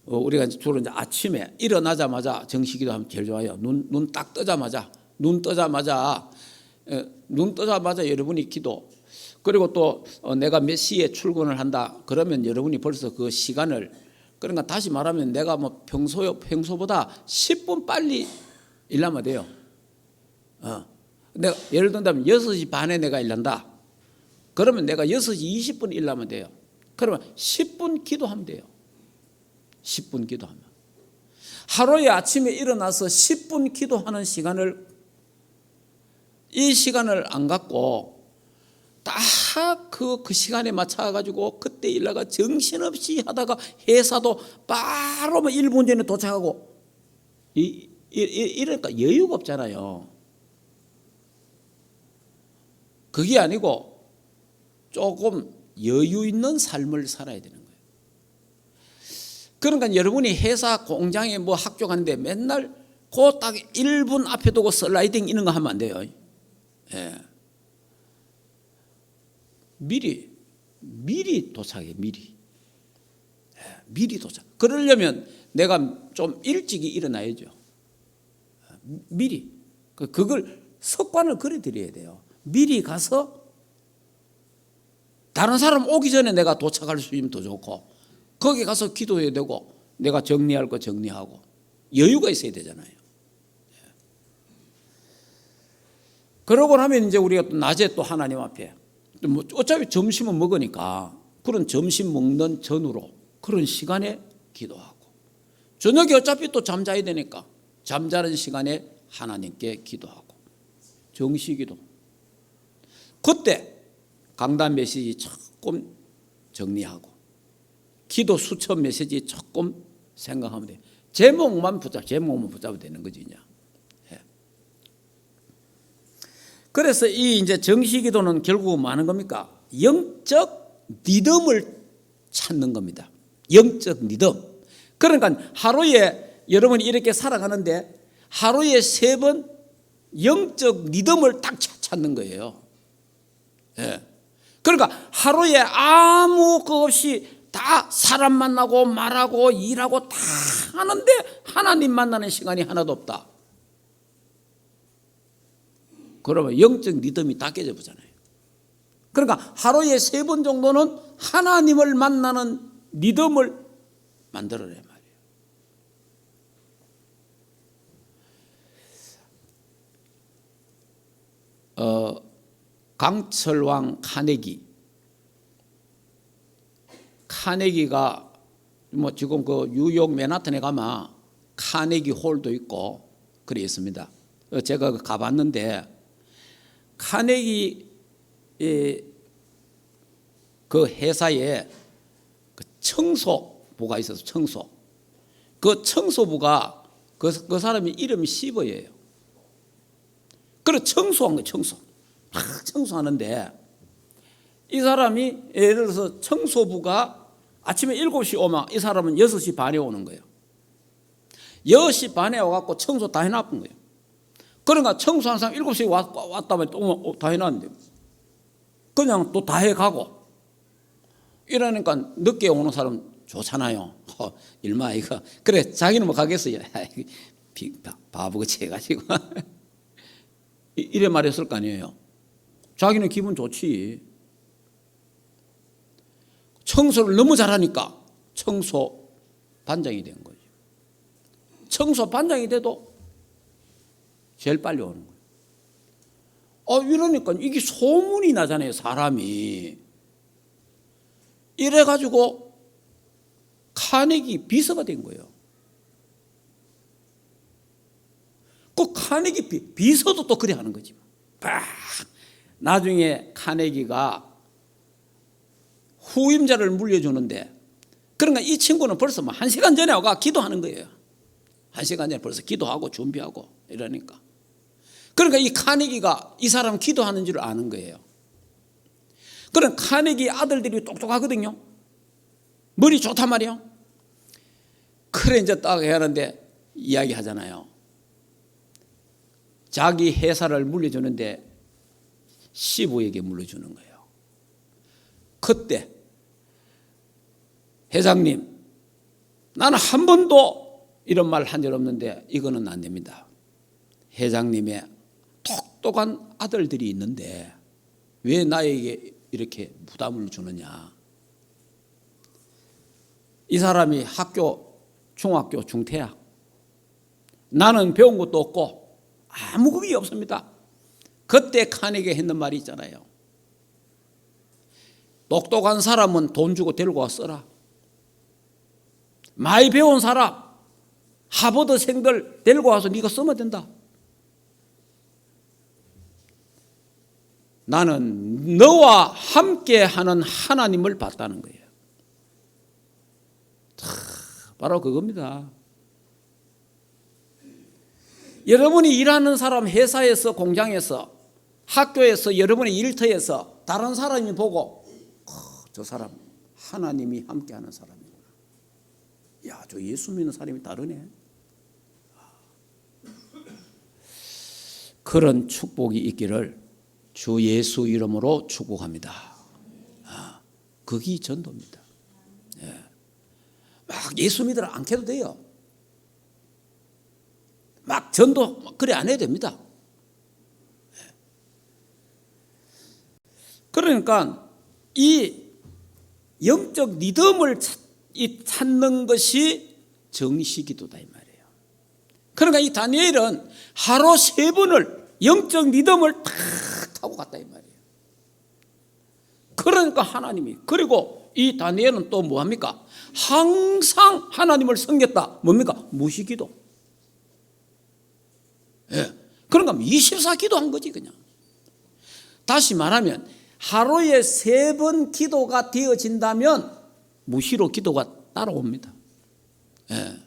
우리가 주로 이제 아침에 일어나자마자 정시기도하면 제일 좋아요. 눈 딱 뜨자마자, 눈 뜨자마자 여러분이 기도. 그리고 또 내가 몇 시에 출근을 한다. 그러면 여러분이 벌써 그 시간을, 그러니까 다시 말하면 내가 뭐 평소보다 10분 빨리 일하면 돼요. 내가 예를 든다면 6시 반에 내가 일한다. 그러면 내가 6시 20분 일하면 돼요. 그러면 10분 기도하면 돼요. 10분 기도하면. 하루에 아침에 일어나서 10분 기도하는 시간을, 이 시간을 안 갖고 딱 그 시간에 맞춰가지고 그때 일나가 정신없이 하다가 회사도 바로 1분 전에 도착하고 이러니까 여유가 없잖아요. 그게 아니고 조금 여유 있는 삶을 살아야 되는 거예요. 그러니까 여러분이 회사 공장에 뭐 학교 가는데 맨날 그 딱 1분 앞에 두고 슬라이딩 이런 거 하면 안 돼요. 미리 도착해. 미리 도착. 그러려면 내가 좀 일찍이 일어나야죠. 미리. 그걸 습관을 그려드려야 돼요. 미리 가서 다른 사람 오기 전에 내가 도착할 수 있으면 더 좋고, 거기 가서 기도해야 되고, 내가 정리할 거 정리하고, 여유가 있어야 되잖아요. 그러고 나면 이제 우리가 또 낮에 또 하나님 앞에, 뭐 어차피 점심은 먹으니까 그런 점심 먹는 전후로 그런 시간에 기도하고, 저녁에 어차피 또 잠자야 되니까 잠자는 시간에 하나님께 기도하고, 정시기도. 그때 강단 메시지 조금 정리하고, 기도 수첩 메시지 조금 생각하면 돼요. 제목만 붙잡으면 되는 거지, 그냥. 그래서 이 이제 정시기도는 결국 뭐 하는 겁니까? 영적 리듬을 찾는 겁니다. 영적 리듬. 그러니까 하루에 여러분이 이렇게 살아가는데 하루에 3번 영적 리듬을 딱 찾는 거예요. 그러니까 하루에 아무 것 없이 다 사람 만나고 말하고 일하고 다 하는데 하나님 만나는 시간이 하나도 없다. 그러면 영적 리듬이 다 깨져 보잖아요. 그러니까 하루에 3번 정도는 하나님을 만나는 리듬을 만들어내 말이에요. 강철왕 카네기가 뭐 지금 그 뉴욕 맨하탄에 가면 카네기 홀도 있고 그래 있습니다. 제가 가봤는데 카네기 그 회사에 그 청소부가 있어서 그 청소부가 그 사람이 이름이 시버예요. 그래 청소한 거예요. 청소하는데 이 사람이 예를 들어서 청소부가 아침에 7시 오면 이 사람은 6시 반에 오는 거예요. 6시 반에 와갖고 청소 다 해놨던 거예요. 그러니까 청소한 사람 7시에 왔다면 또 다 해놨는데 그냥 또 다 해가고 이러니까 늦게 오는 사람 좋잖아요. 일마 이거 그래 자기는 뭐 가겠어요. 바보같이 해가지고 이래 말했을 거 아니에요. 자기는 기분 좋지. 청소를 너무 잘하니까 청소 반장이 된 거죠. 청소 반장이 돼도 제일 빨리 오는 거예요. 이러니까 이게 소문이 나잖아요, 사람이. 이래가지고 카네기 비서가 된 거예요. 그 카네기 비서도 또 그래 하는 거지. 나중에 카네기가 후임자를 물려주는데 그러니까 이 친구는 벌써 뭐 1시간 전에 와가 기도하는 거예요. 1시간 전에 벌써 기도하고 준비하고 이러니까. 그러니까 이 카네기가 이 사람 기도하는 줄 아는 거예요. 그럼 카네기 아들들이 똑똑하거든요. 머리 좋단 말이에요. 그래 이제 딱 해야 하는데 이야기하잖아요. 자기 회사를 물려주는데 시부에게 물려주는 거예요. 그때 회장님, 나는 한 번도 이런 말 한 적 없는데 이거는 안 됩니다. 회장님의 똑똑한 아들들이 있는데 왜 나에게 이렇게 부담을 주느냐. 이 사람이 중학교 중퇴야. 나는 배운 것도 없고 아무 그게 없습니다. 그때 카네기가 했는 말이 있잖아요. 똑똑한 사람은 돈 주고 데리고 와 써라. 많이 배운 사람, 하버드생들 데리고 와서 네가 쓰면 된다. 나는 너와 함께하는 하나님을 봤다는 거예요. 바로 그겁니다. 여러분이 일하는 사람, 회사에서, 공장에서, 학교에서, 여러분의 일터에서 다른 사람이 보고 저 사람 하나님이 함께하는 사람이구나. 야, 저 예수 믿는 사람이 다르네. 그런 축복이 있기를 주 예수 이름으로 축복합니다. 그게 전도입니다. 막 예수 믿으라 안 해도 돼요. 막 전도 그래 안 해도 됩니다. 그러니까 이 영적 리듬을 찾는 것이 정시기도다 이 말이에요. 그러니까 이 다니엘은 하루 3번을 영적 리듬을 탁 타고 갔다 이 말이에요. 그러니까 하나님이, 그리고 이 다니엘은 또 뭐합니까? 항상 하나님을 섬겼다. 뭡니까? 무시기도. 예. 그러니까 24기도 한 거지 그냥. 다시 말하면 하루에 3번 기도가 되어진다면 무시로 기도가 따라옵니다. 예.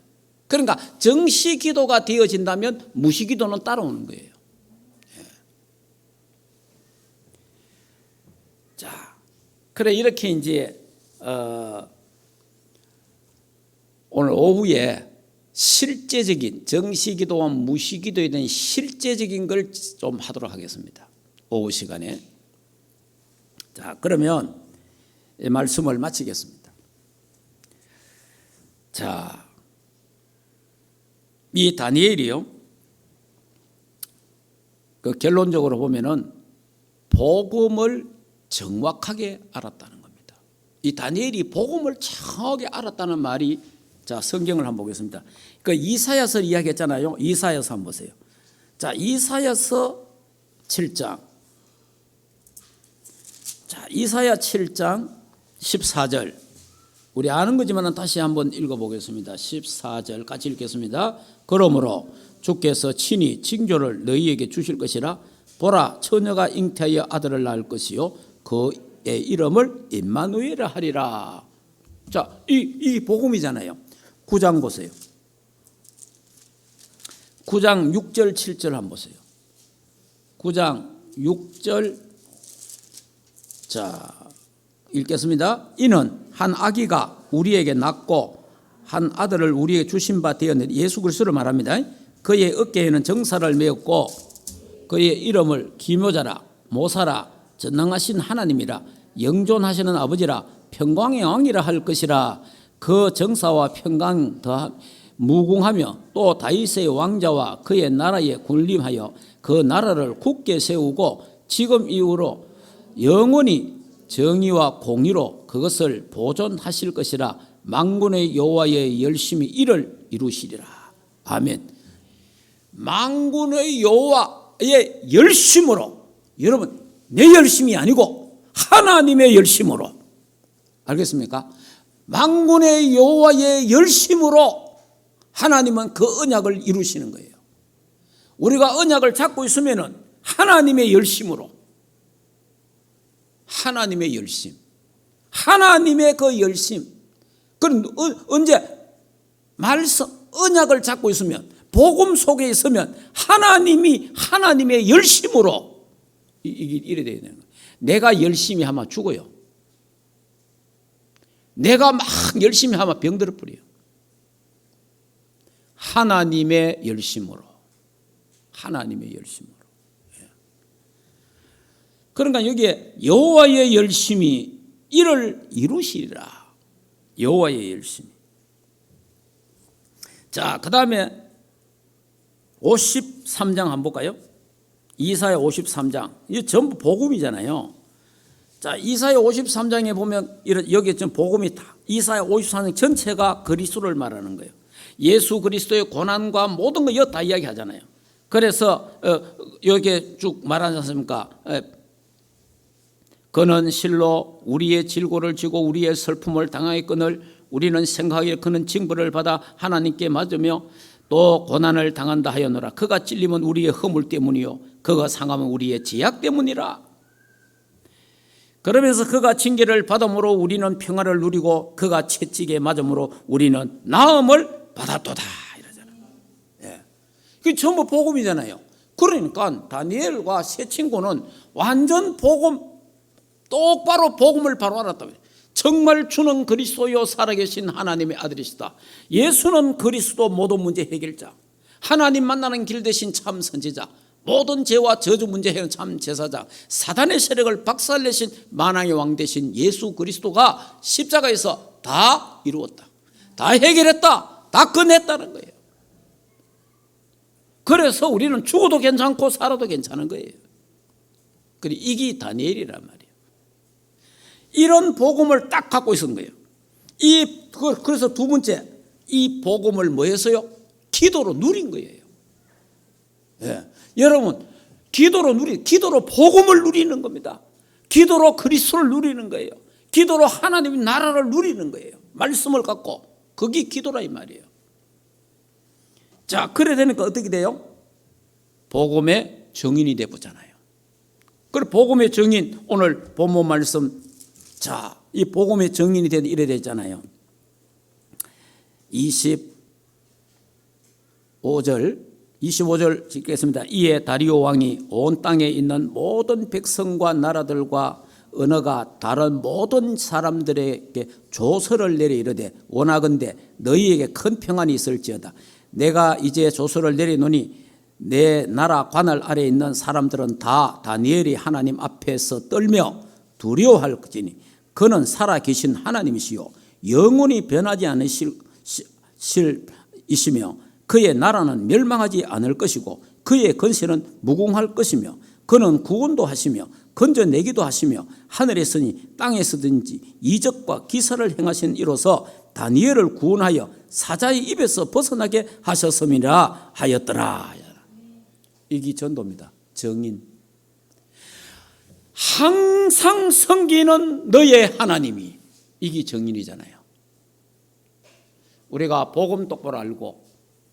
그러니까 정시 기도가 되어진다면 무시 기도는 따라오는 거예요. 예. 자, 그래 이렇게 이제 오늘 오후에 실제적인 정시기도와 무시기도에 대한 실제적인 걸 좀 하도록 하겠습니다. 오후 시간에. 자, 그러면 이 말씀을 마치겠습니다. 자, 이 다니엘이요, 그 결론적으로 보면은 복음을 정확하게 알았다는 겁니다. 이 다니엘이 복음을 정확하게 알았다는 말이, 자, 성경을 한번 보겠습니다. 그 이사야서 이야기했잖아요. 이사야서 한번 보세요. 자, 이사야서 7장. 자, 이사야 7장 14절. 우리 아는 거지만 다시 한번 읽어보겠습니다. 14절 같이 읽겠습니다. 그러므로 주께서 친히 징조를 너희에게 주실 것이라. 보라, 처녀가 잉태하여 아들을 낳을 것이요 그의 이름을 임마누엘이라 하리라. 자, 이 복음이잖아요. 9장 보세요. 9장 6절 7절 한번 보세요. 9장 6절. 자, 읽겠습니다. 이는 한 아기가 우리에게 낳고 한 아들을 우리에게 주신 바 되었느니, 예수 그리스도를 말합니다. 그의 어깨에는 정사를 메었고 그의 이름을 기묘자라, 모사라, 전능하신 하나님이라, 영존하시는 아버지라, 평강의 왕이라 할 것이라. 그 정사와 평강 더 무궁하며 또 다윗의 왕자와 그의 나라에 군림하여 그 나라를 굳게 세우고 지금 이후로 영원히 정의와 공의로 그것을 보존하실 것이라. 만군의 여호와의 열심히 이를 이루시리라. 아멘. 만군의 여호와의 열심으로, 여러분 내 열심이 아니고 하나님의 열심으로, 알겠습니까? 만군의 여호와의 열심으로 하나님은 그 언약을 이루시는 거예요. 우리가 언약을 잡고 있으면은 하나님의 열심으로, 하나님의 열심, 하나님의 그 열심, 그럼 언제 말씀 언약을 잡고 있으면, 복음 속에 있으면 하나님의 열심으로 이래 돼야 되는 거예요. 내가 열심히 하면 죽어요. 내가 막 열심히 하면 병들어 버려요. 하나님의 열심으로. 그러니까 여기에 여호와의 열심이 이를 이루시리라. 여호와의 열심이. 자, 그 다음에 53장 한번 볼까요? 이사야 53장. 이게 전부 복음이잖아요. 자, 이사야 53장에 보면 여기 좀 복음이 다, 이사야 53장 전체가 그리스도를 말하는 거예요. 예수 그리스도의 고난과 모든 거 다 이야기하잖아요. 그래서 여기에 쭉 말하지 않습니까? 그는 실로 우리의 질고를 지고 우리의 슬픔을 당하였거늘 우리는 생각하기에 그는 징벌을 받아 하나님께 맞으며 또 고난을 당한다 하였노라. 그가 찔림은 우리의 허물 때문이요 그가 상함은 우리의 죄악 때문이라. 그러면서 그가 징계를 받음으로 우리는 평화를 누리고 그가 채찍에 맞음으로 우리는 나음을 받았도다 이러잖아요. 예. 그게 전부 복음이잖아요. 그러니까 다니엘과 세 친구는 완전 복음, 똑바로 복음을 바로 알았다고요. 정말 주는 그리스도요 살아계신 하나님의 아들이시다. 예수는 그리스도 모든 문제 해결자, 하나님 만나는 길 대신 참 선지자, 모든 죄와 저주 문제 해결 참 제사장, 사단의 세력을 박살내신 만왕의 왕 대신 예수 그리스도가 십자가에서 다 이루었다, 다 해결했다, 다 끝냈다는 거예요. 그래서 우리는 죽어도 괜찮고 살아도 괜찮은 거예요. 그리고 이게 다니엘이란 말이에요. 이런 복음을 딱 갖고 있었던 거예요. 그래서 두 번째, 이 복음을 뭐 했어요? 기도로 누린 거예요. 예. 여러분, 기도로 복음을 누리는 겁니다. 기도로 그리스도를 누리는 거예요. 기도로 하나님의 나라를 누리는 거예요. 말씀을 갖고. 그게 기도라 이 말이에요. 자, 그래 되니까 어떻게 돼요? 복음의 증인이 되보잖아요. 그리고 복음의 증인, 오늘 본문 말씀, 자, 이 복음의 증인이 되는 이래 되잖아요. 25절 읽겠습니다. 이에 다리오 왕이 온 땅에 있는 모든 백성과 나라들과 언어가 다른 모든 사람들에게 조서를 내려 이르되 원하건대 너희에게 큰 평안이 있을지어다. 내가 이제 조서를 내리노니 내 나라 관할 아래에 있는 사람들은 다 다니엘이 하나님 앞에서 떨며 두려워할 것이니 그는 살아계신 하나님이시요 영원히 변하지 않으시며 그의 나라는 멸망하지 않을 것이고 그의 권세는 무궁할 것이며 그는 구원도 하시며 건져내기도 하시며 하늘에 서니 땅에 서든지 이적과 기사를 행하신 이로서 다니엘을 구원하여 사자의 입에서 벗어나게 하셨음이라 하였더라. 이게 전도입니다. 정인. 항상 섬기는 너의 하나님이, 이게 정인이잖아요. 우리가 복음 똑바로 알고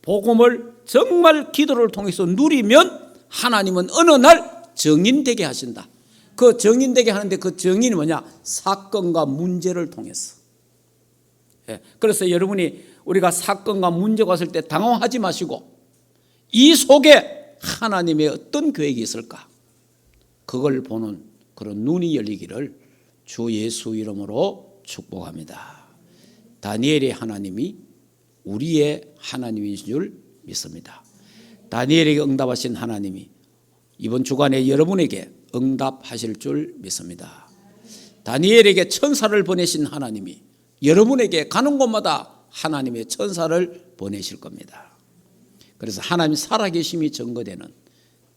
복음을 정말 기도를 통해서 누리면 하나님은 어느 날 정인되게 하신다. 그 정인되게 하는데 그 정인이 뭐냐? 사건과 문제를 통해서. 그래서 여러분이 우리가 사건과 문제가 왔을 때 당황하지 마시고 이 속에 하나님의 어떤 계획이 있을까? 그걸 보는 그런 눈이 열리기를 주 예수 이름으로 축복합니다. 다니엘의 하나님이 우리의 하나님이신 줄 믿습니다. 다니엘에게 응답하신 하나님이 이번 주간에 여러분에게 응답하실 줄 믿습니다. 다니엘에게 천사를 보내신 하나님이 여러분에게 가는 곳마다 하나님의 천사를 보내실 겁니다. 그래서 하나님 살아계심이 증거되는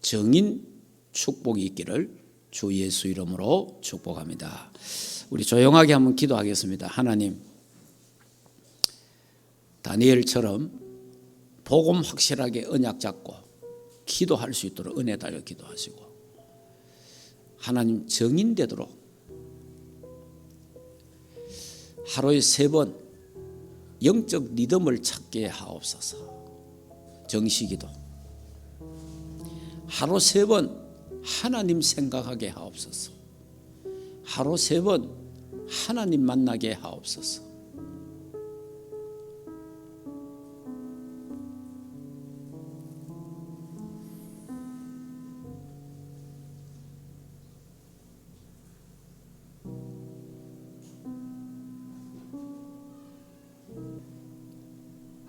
정인 축복이 있기를 주 예수 이름으로 축복합니다. 우리 조용하게 한번 기도하겠습니다. 하나님, 다니엘처럼 복음 확실하게 언약 잡고 기도할 수 있도록 은혜 달려 기도하시고 하나님 정인되도록 하루에 3번 영적 리듬을 찾게 하옵소서. 정시기도 하루 3번 하나님 생각하게 하옵소서. 하루 3번 하나님 만나게 하옵소서.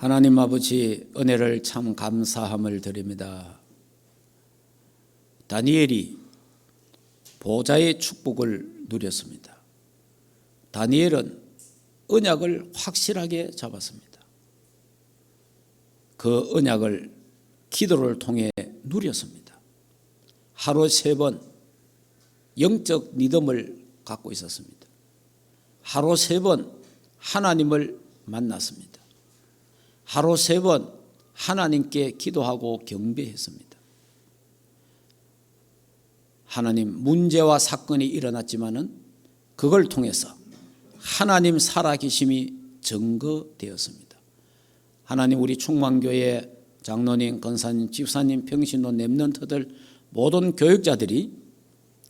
하나님 아버지, 은혜를 참 감사함을 드립니다. 다니엘이 보좌의 축복을 누렸습니다. 다니엘은 언약을 확실하게 잡았습니다. 그 언약을 기도를 통해 누렸습니다. 하루 3번 영적 리듬을 갖고 있었습니다. 하루 3번 하나님을 만났습니다. 하루 3번 하나님께 기도하고 경배했습니다. 하나님, 문제와 사건이 일어났지만은 그걸 통해서 하나님 살아계심이 증거되었습니다. 하나님, 우리 충만교회 장로님, 권사님, 집사님, 평신도, 렘넌트들 모든 교육자들이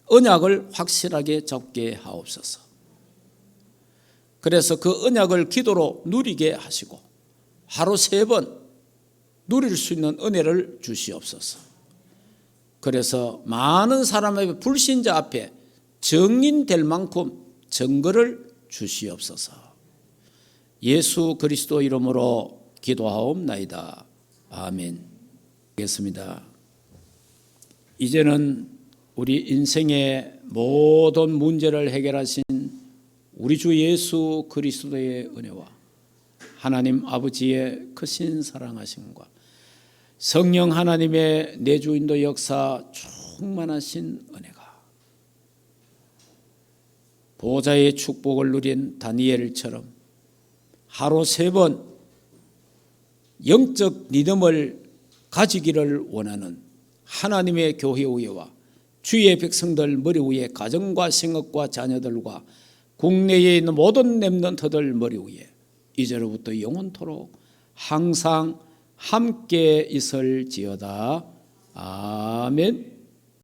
언약을 확실하게 잡게 하옵소서. 그래서 그 언약을 기도로 누리게 하시고 하루 3번 누릴 수 있는 은혜를 주시옵소서. 그래서 많은 사람의 불신자 앞에 증인될 만큼 증거를 주시옵소서. 예수 그리스도 이름으로 기도하옵나이다. 아멘. 하겠습니다. 이제는 우리 인생의 모든 문제를 해결하신 우리 주 예수 그리스도의 은혜와 하나님 아버지의 크신 사랑하심과 성령 하나님의 내주인도 역사 충만하신 은혜가 보좌의 축복을 누린 다니엘처럼 하루 3번 영적 리듬을 가지기를 원하는 하나님의 교회 위에와 주의 백성들 머리 위에 가정과 생업과 자녀들과 국내에 있는 모든 렘넌트들 머리 위에 이제로부터 영원토록 항상 함께 있을지어다. 아멘.